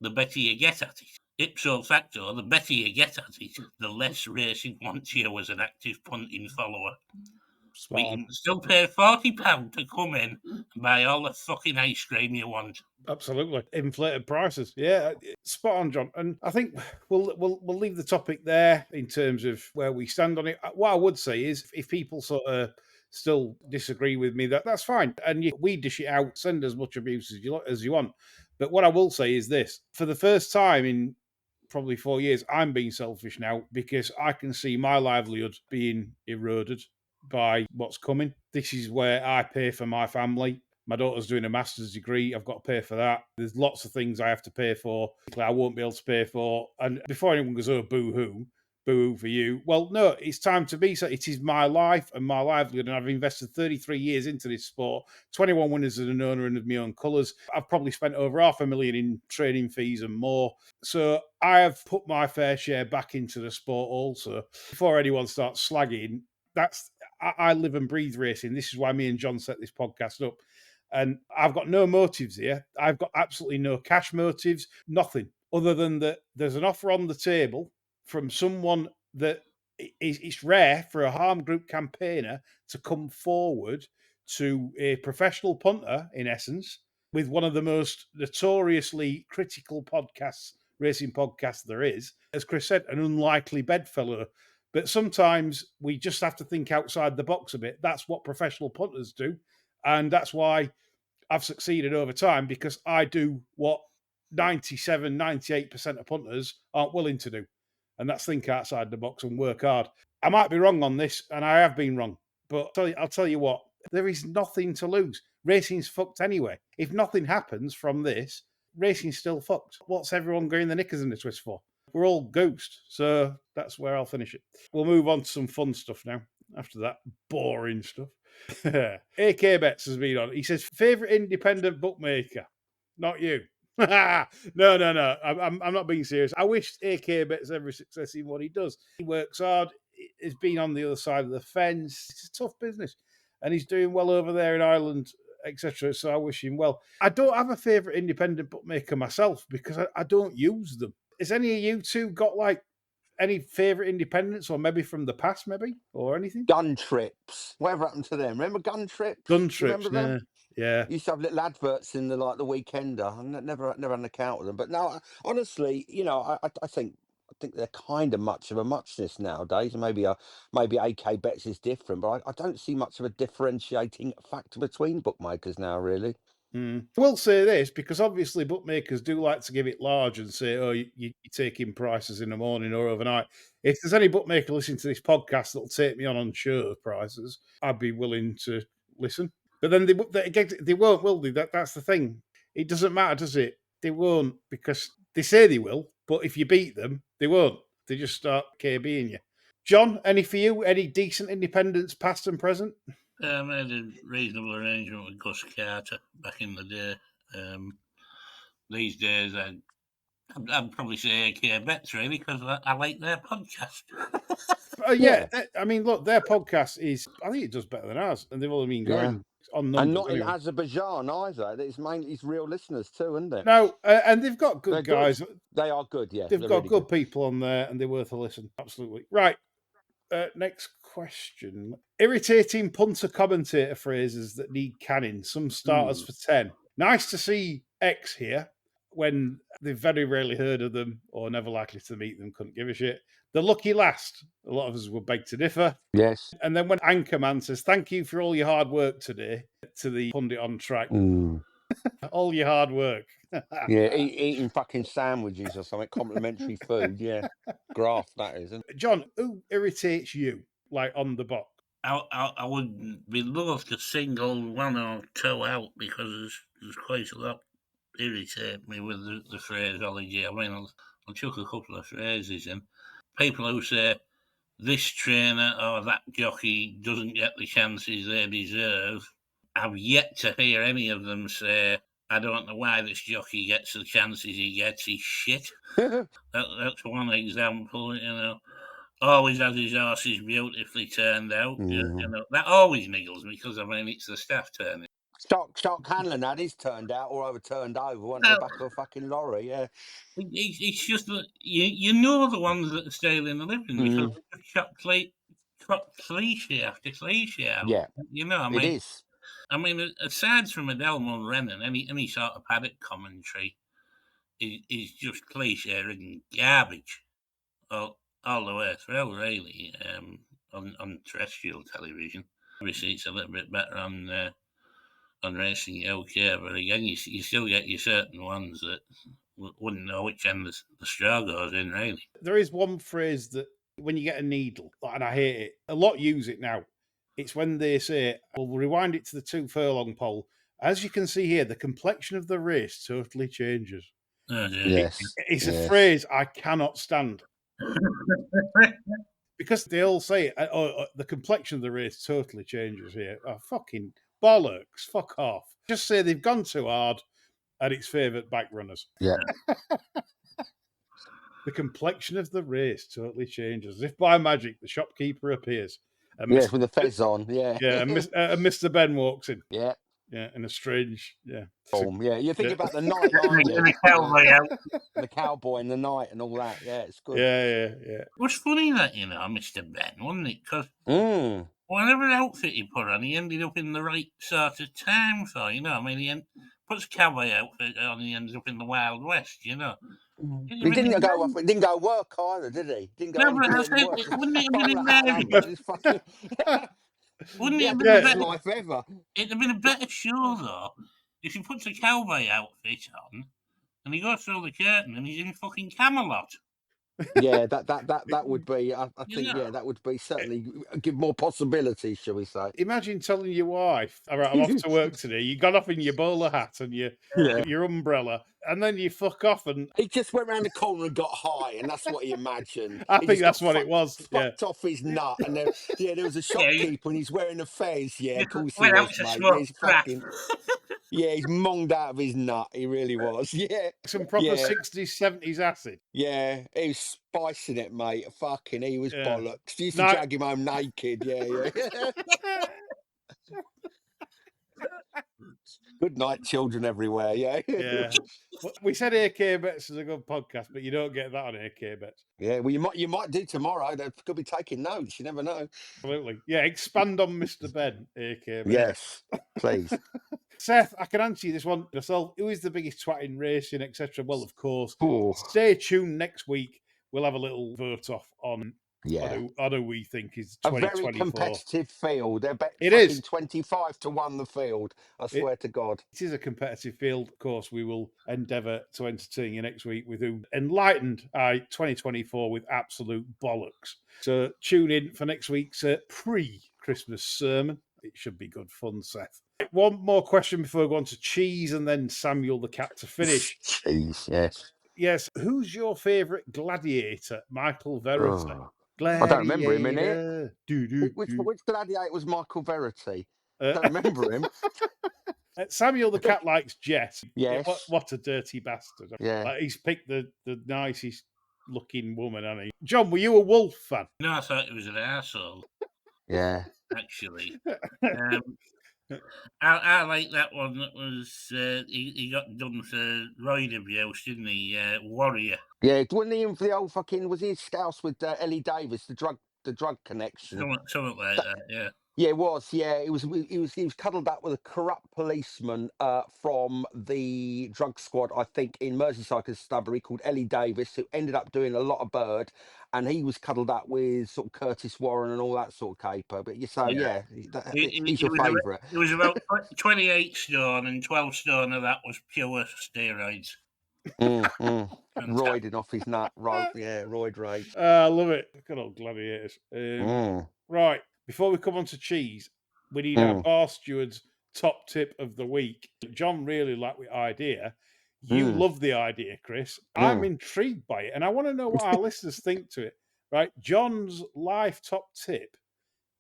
the better you get at it. Ipso facto, the better you get at it, the less racing wants you as an active punting follower. But you can still pay £40 to come in and buy all the fucking ice cream you want. Absolutely. Inflated prices. Yeah, spot on, John. And I think we'll leave the topic there in terms of where we stand on it. What I would say is if people sort of still disagree with me, that's fine. And we dish it out, send as much abuse as you want. But what I will say is this. For the first time in probably 4 years, I'm being selfish now because I can see my livelihood being eroded by what's coming. This is where I pay for my family. My daughter's doing a master's degree. I've got to pay for that. There's lots of things I have to pay for. I won't be able to pay for. And before anyone goes, oh, boo-hoo for you. Well, no, it's time to be so. It is my life and my livelihood, and I've invested 33 years into this sport, 21 winners as an owner and of my own colours. I've probably spent over $500,000 in training fees and more. So I have put my fair share back into the sport also. Before anyone starts slagging, I live and breathe racing. This is why me and John set this podcast up. And I've got no motives here. I've got absolutely no cash motives, nothing other than that there's an offer on the table from someone that it's rare for a harm group campaigner to come forward to a professional punter, in essence, with one of the most notoriously critical racing podcasts there is. As Chris said, an unlikely bedfellow. But sometimes we just have to think outside the box a bit. That's what professional punters do. And that's why I've succeeded over time, because I do what 97, 98% of punters aren't willing to do. And that's think outside the box and work hard. I might be wrong on this, and I have been wrong. But I'll tell you what, there is nothing to lose. Racing's fucked anyway. If nothing happens from this, racing's still fucked. What's everyone going the knickers in the twist for? We're all ghost. So that's where I'll finish it. We'll move on to some fun stuff now. After that boring stuff. AK Bets has been on. He says, favourite independent bookmaker? Not you. No. I'm not being serious. I wish AK Bets every success in what he does. He works hard. He's been on the other side of the fence. It's a tough business. And he's doing well over there in Ireland, etc. So I wish him well. I don't have a favourite independent bookmaker myself because I don't use them. Has any of you two got like any favourite independents, or maybe from the past, maybe, or anything? Gun Trips. Whatever happened to them? Remember Gun Trips? Gun You Trips, remember them? yeah. Used to have little adverts in the Weekender. I never had an account with them. But no, honestly, I think they're kind of much of a muchness nowadays. Maybe AK Bets is different, but I don't see much of a differentiating factor between bookmakers now, really. I will say this, because obviously bookmakers do like to give it large and say, oh, you're taking prices in the morning or overnight. If there's any bookmaker listening to this podcast that'll take me on show prices, I'd be willing to listen. But then they won't, will they? That's the thing. It doesn't matter, does it? They won't, because they say they will, but if you beat them, they won't. They just start KBing you. John, any for you? Any decent independents, past and present? I made a reasonable arrangement with Gus Carter back in the day. These days, I'd probably say AK Bets, really, because I like their podcast. Yeah. I mean, look, their podcast I think it does better than ours, and they've only been going on numbers. And not in Azerbaijan either. It's real listeners too, isn't it? No, and they've got good guys. Good. They are good, yeah. They've got really good people on there, and they're worth a listen. Absolutely. Right. Next question. Irritating punter commentator phrases that need canning. Some starters for 10. Nice to see X here when they've very rarely heard of them or never likely to meet them, couldn't give a shit. The lucky last. A lot of us would beg to differ. Yes. And then when Anchorman says, thank you for all your hard work today, to the pundit on track. All your hard work. Yeah, eating fucking sandwiches or something, complimentary food, yeah. Graft, that is. John, who irritates you, like on the box? I would be loath to single one or two out, because there's quite a lot irritate me with the phraseology. I mean, I'll chuck a couple of phrases in. People who say, this trainer or that jockey doesn't get the chances they deserve. I've yet to hear any of them say, I don't know why this jockey gets the chances he gets, he's shit. That's one example, Always has his horses beautifully turned out. That always niggles me, because, I mean, it's the staff turning. Shock Hanlon had his turned out or overturned over, wasn't it? Back of a fucking lorry, yeah. It's just that you know the ones that are stealing the living, because they just shot cliche after cliche out. Yeah, I mean, it is. I mean, aside from Adelmo Rennan, any sort of paddock commentary is just cliche-ridden garbage all the way through, really, on terrestrial television. Obviously, it's a little bit better on Racing UK, but again, you still get your certain ones that wouldn't know which end the straw goes in, really. There is one phrase that when you get a needle, and I hate it, a lot use it now. It's when they say, we'll rewind it to the 2 furlong pole As you can see here, the complexion of the race totally changes. Yes. It's a yes. phrase I cannot stand. Because they all say, the complexion of the race totally changes here. Oh, fucking bollocks. Fuck off. Just say they've gone too hard and it's favoured back runners. Yeah. The complexion of the race totally changes. As if by magic, the shopkeeper appears. And Yes, with the fez on. Yeah. Yeah, and Mr. Ben walks in. Yeah. Yeah, in a strange, Form. Yeah. You think Yeah. about the night, aren't you? And a cowboy out. The cowboy in the night and all that. Yeah, it's good. Yeah. It was funny that, Mr. Ben, wasn't it? Because Mm. whatever outfit he put on, he ended up in the right sort of time for, he puts a cowboy outfit on, he ends up in the Wild West, He didn't go work either, did he? Didn't go No, but I any said, work. wouldn't it have been in Wouldn't it He have had the been best better? life ever. It'd have been a better show, though, if he puts a cowboy outfit on and he goes through the curtain and he's in fucking Camelot. Yeah, that would be. I think that would be certainly give more possibilities, shall we say? Imagine telling your wife, "All right, I'm off to work today." You got off in your bowler hat and your umbrella, and then you fuck off. And he just went round the corner and got high, and that's what he imagined. I He think just that's got what it was. Fucked off his nut, and there was a shopkeeper, and he's wearing a fez. Yeah, of course he Went out was, to mate. smoke He's crack. fucking. Yeah, he's monged out of his nut. He really was. Yeah. Some proper 60s, 70s acid. Yeah, he was spicing it, mate. Fucking, he was bollocks. Used to No. drag him home naked. Yeah. Good night, children everywhere. Yeah. We said AK Bets is a good podcast, but you don't get that on AK Bets. Yeah, well, you might do tomorrow. They could be taking notes. You never know. Absolutely. Yeah, expand on Mr. Ben, AK Bets. Yes, please. Seth, I can answer you this one yourself. Who is the biggest twat in racing, etc.? Well, of course. Ooh. Stay tuned next week. We'll have a little vote off on who we think is 2024. A very competitive field. They're It is 25 to 1 the field. I swear to God. It is a competitive field. Of course, we will endeavour to entertain you next week with who enlightened 2024 with absolute bollocks. So tune in for next week's pre-Christmas sermon. It should be good fun, Seth. One more question before we go on to cheese and then Samuel the cat to finish. Cheese, yes. Yes. Who's your favourite gladiator? Michael Verity. I don't remember him in it. Which gladiator was Michael Verity? I don't remember him. Samuel the cat likes Jet. Yes. What a dirty bastard. Yeah. Like, he's picked the nicest looking woman, hasn't he? John, were you a Wolf fan? No, I thought it was an arsehole. Yeah. Actually. I like that one that was he got done for roid abuse, didn't he? Warrior. Yeah, wasn't he in for the old fucking? Was he in Scouse with Ellie Davis, the drug connection? Something like that. Yeah. Yeah, it was. Yeah, he was cuddled up with a corrupt policeman from the drug squad, I think, in Merseyside Constabulary called Ellie Davis, who ended up doing a lot of bird, and he was cuddled up with sort of Curtis Warren and all that sort of caper. But he's your favourite. He was about 28 stone, and 12 stone of that was pure steroids. Roiding off his nut, roid rage. I love it. Good old gladiators. Right. Before we come on to cheese, we need our bar steward's top tip of the week. John really liked the idea. You love the idea, Chris. I'm intrigued by it, and I want to know what our listeners think to it. Right? John's life top tip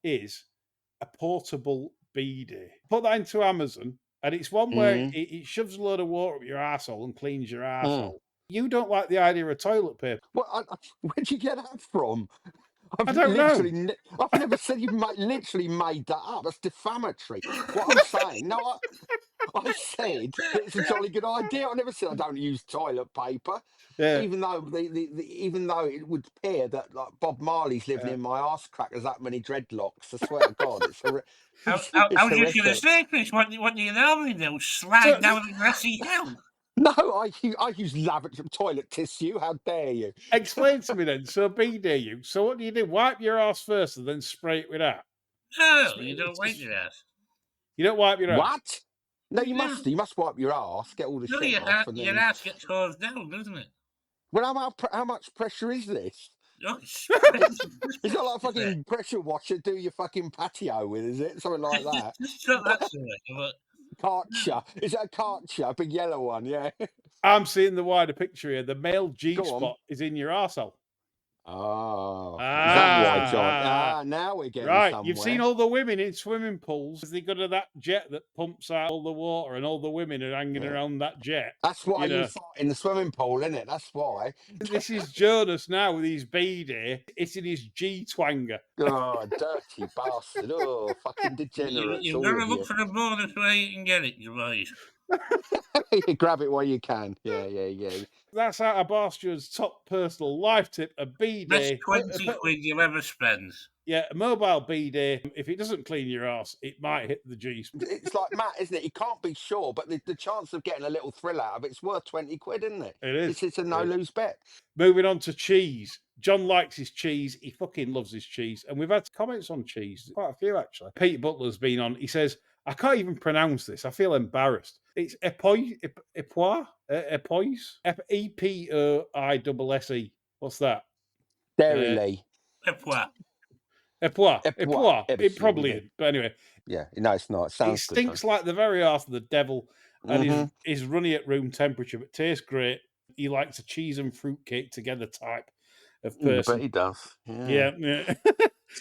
is a portable bidet. Put that into Amazon, and it's one where it shoves a load of water up your arsehole and cleans your arsehole. You don't like the idea of toilet paper. Well, where'd you get that from? I don't know. I've never said you literally made that up. That's defamatory. What I'm saying, I said that it's a jolly good idea. I never said I don't use toilet paper. Yeah. Even though even though it would appear that like Bob Marley's living in my arse crack has that many dreadlocks. I swear to God, it's I was just going to say, Chris, what do you normally do? Slide down the grassy hill? No, I use lavatory toilet tissue. How dare you? Explain to me then. So bidet you. So what do? Wipe your ass first and then spray it with that? No, you don't wipe your ass. You don't wipe your ass? What? No, you must. You must wipe your ass. Get all the shit off. And your ass gets hosed down, doesn't it? Well, how much pressure is this? Oh, it's not like a fucking pressure washer. Do your fucking patio with, is it? Something like that. It's not that sort. Karcher. Is that a Karcher? A big yellow one, yeah. I'm seeing the wider picture here. The male G Go on. spot is in your arsehole. Oh, is that why, John? Now we're getting Right, somewhere. you've seen all the women in swimming pools. They go to that jet that pumps out all the water, and all the women are hanging around that jet. That's why you know. you fight in the swimming pool, isn't it? That's why. This is Jonas now with his B-Day. It's in his G-twanger. Oh, dirty bastard. Oh, fucking degenerates. You've got to look for a bonus where you can get it, you boys. You grab it while you can. Yeah. That's out of Barsteward's top personal life tip, a B-Day. Best 20 quid you'll ever spend. Yeah, a mobile B-Day. If it doesn't clean your arse, it might hit the G. It's like Matt, isn't it? You can't be sure, but the chance of getting a little thrill out of it's worth 20 quid, isn't it? It is. It's a no-lose bet. Moving on to cheese. John likes his cheese. He fucking loves his cheese. And we've had comments on cheese. Quite a few, actually. Pete Butler's been on. He says, I can't even pronounce this. I feel embarrassed. It's Epoise. Epoise. What's that? Dairy Lee. Epoise. It probably is. But anyway. Yeah, no, it's not. It sounds stinks good, like the very arse of the devil and is runny at room temperature, but tastes great. He likes a cheese and fruitcake together type of person. I bet he does. Yeah.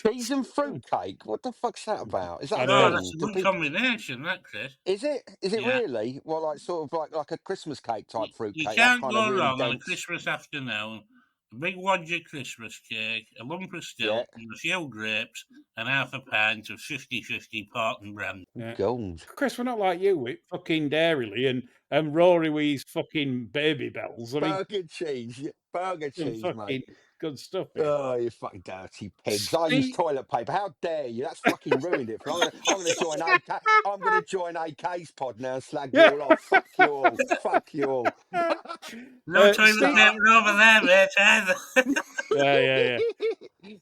Cheese and fruitcake? What the fuck's that about? Is that that's a good combination, that, Chris. Is it? Is it really? Well, like sort of like a Christmas cake type fruitcake. You can't go wrong on a Christmas afternoon. A big wadgy Christmas cake, a lump of stilton, a few grapes, and half a pint of 50-50 port and brandy. Yeah. Gold. Chris, we're not like you with fucking Dairy and Rory with his fucking baby bells. Burger cheese, mate. Good stuff. Oh, you fucking dirty pigs! I use toilet paper. How dare you? That's fucking ruined it. I'm going to join AK. I'm going to join AK's pod now and slag you all off. Fuck you all. Fuck you all. No toilet paper over there, mate, either. Yeah.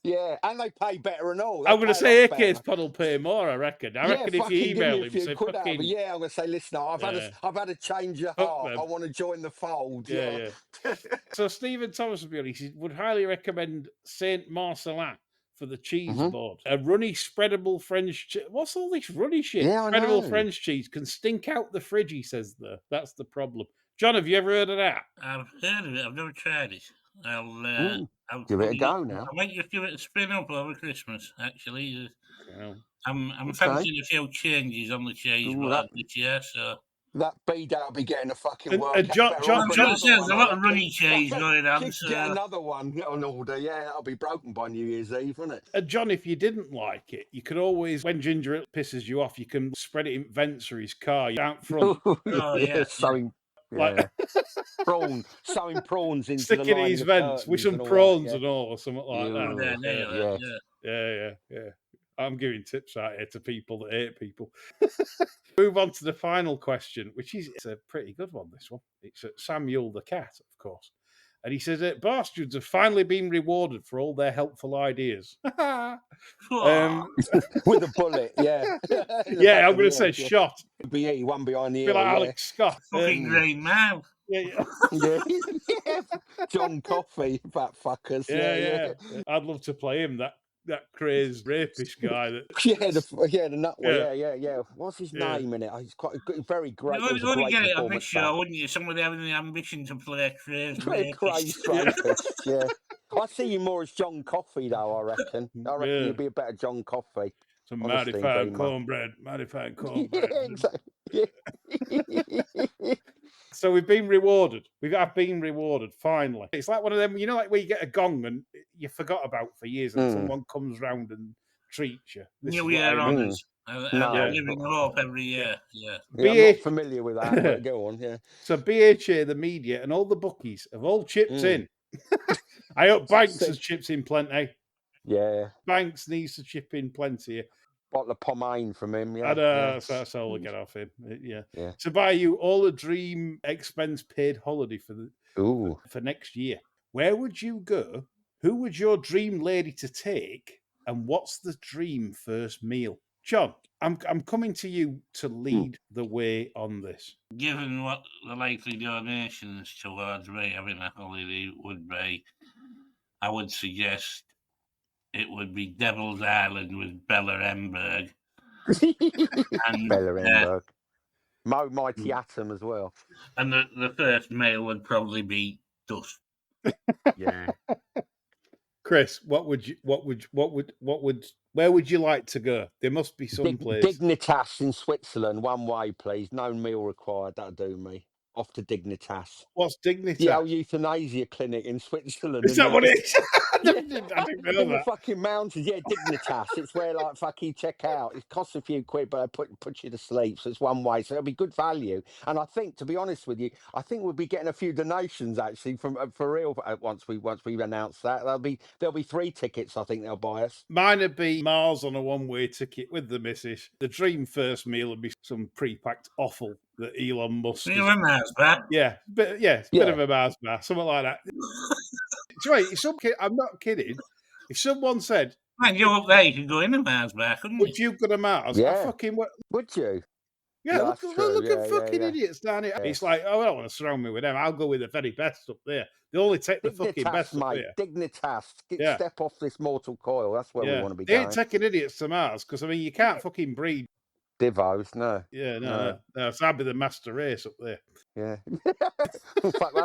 Yeah, and they pay better and all. I'm going to say AK's pod will pay more, I reckon. I reckon if you email him, say fucking... I'm going to say, listen, I've had a change of heart. I want to join the fold. Yeah. So Stephen Thomas he would highly recommend Saint Marcelin for the cheese board. A runny spreadable French what's all this runny shit? Yeah, spreadable French cheese can stink out the fridge, he says there. That's the problem. John, have you ever heard of that? I've heard of it. I've never tried it. I'll give it a go now. I might just give it a spin up over Christmas, actually. Yeah. I'm fancying a few changes on the cheese board this year, so... That B-Day'll be getting a fucking workout. John says a lot of runny cheese going on. Get another one on order. Yeah, that'll be broken by New Year's Eve, won't it? John, if you didn't like it, you could always, when Ginger pisses you off, you can spread it in vents for his car out front. Sewing prawns into stick the it in his vents with some prawns and all, or something like that. Yeah. I'm giving tips out here to people that hate people. Move on to the final question, which is a pretty good one, this one. It's Samuel the Cat, of course. And he says that bastards have finally been rewarded for all their helpful ideas. With a bullet, yeah. Yeah, I'm going to say shot. Be one behind the ear. Be like Alex Scott. Fucking Green Man. Yeah. John Coffey, fat fuckers. Yeah. I'd love to play him, that crazed rapist guy. That the nut one. Yeah. What's his name in it? He's quite very great. You only get it on this show, wouldn't you? Somebody having the ambition to play a crazed rapist. Yeah. I see you more as John Coffey, though, I reckon. You'd be a better John Coffey. Some mighty fine cornbread. Yeah, exactly. So we've been rewarded. I've been rewarded, finally. It's like one of them, like where you get a gong and you forgot about for years and someone comes round and treats you. New Year honours. I'm giving them up every year. Yeah. I'm not familiar with that, but go on, yeah. So BHA, the media, and all the bookies have all chipped in. I hope Banks has chipped in plenty. Yeah. Banks needs to chip in plenty. Bottle of pomade from him, yeah. So that's all we get off him. Yeah. To buy you all a dream expense paid holiday for next year. Where would you go? Who would your dream lady to take? And what's the dream first meal? John, I'm coming to you to lead the way on this. Given what the likely donations towards me having a holiday would be, I would suggest it would be Devil's Island with Bella Emberg. Bella Emberg. Mo Mighty Atom as well. And the first male would probably be Dust. Yeah. Chris, where would you like to go? There must be some place. Dignitas in Switzerland, one way, please. No meal required. That'll do me. Off to Dignitas. What's Dignitas? The old euthanasia clinic in Switzerland. Is that what it is? I Yeah. didn't know In the that. fucking mountains, yeah, Dignitas. It's where like fucking check out. It costs a few quid, but they put you to sleep. So it's one way. So it'll be good value. And I think, to be honest with you, I think we'll be getting a few donations actually from for real once we announce that. There'll be 3 tickets. I think they'll buy us. Mine would be Mars on a one-way ticket with the missus. The dream first meal would be some pre-packed offal that Elon Musk. You're a Mars bar. Yeah, but it's a bit of a Mars bar, something like that. I'm not kidding. If someone said, Man, you're up there, you could go in a Mars bar, couldn't would you? you go to Mars? Yeah. I fucking Would you? yeah, Yeah, look that's at true. fucking Yeah. idiots down here. Yeah. It's like, I don't want to surround me with them. I'll go with the very best up there. They only take the fucking best up mate. there. Dignitas. Yeah. Step off this mortal coil. That's where we want to be They going. ain't taking idiots to Mars because, I mean, you can't fucking breed. Divos, no. Yeah, no. So I'd be the master race up there. Yeah.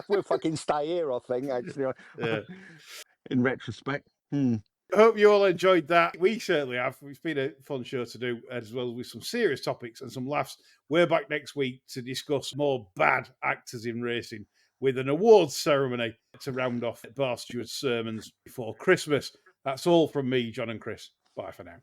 We'll fucking stay here, I think, actually. Yeah. In retrospect. I hope you all enjoyed that. We certainly have. It's been a fun show to do, as well with some serious topics and some laughs. We're back next week to discuss more bad actors in racing with an awards ceremony to round off Bar Stewart's sermons before Christmas. That's all from me, John and Chris. Bye for now.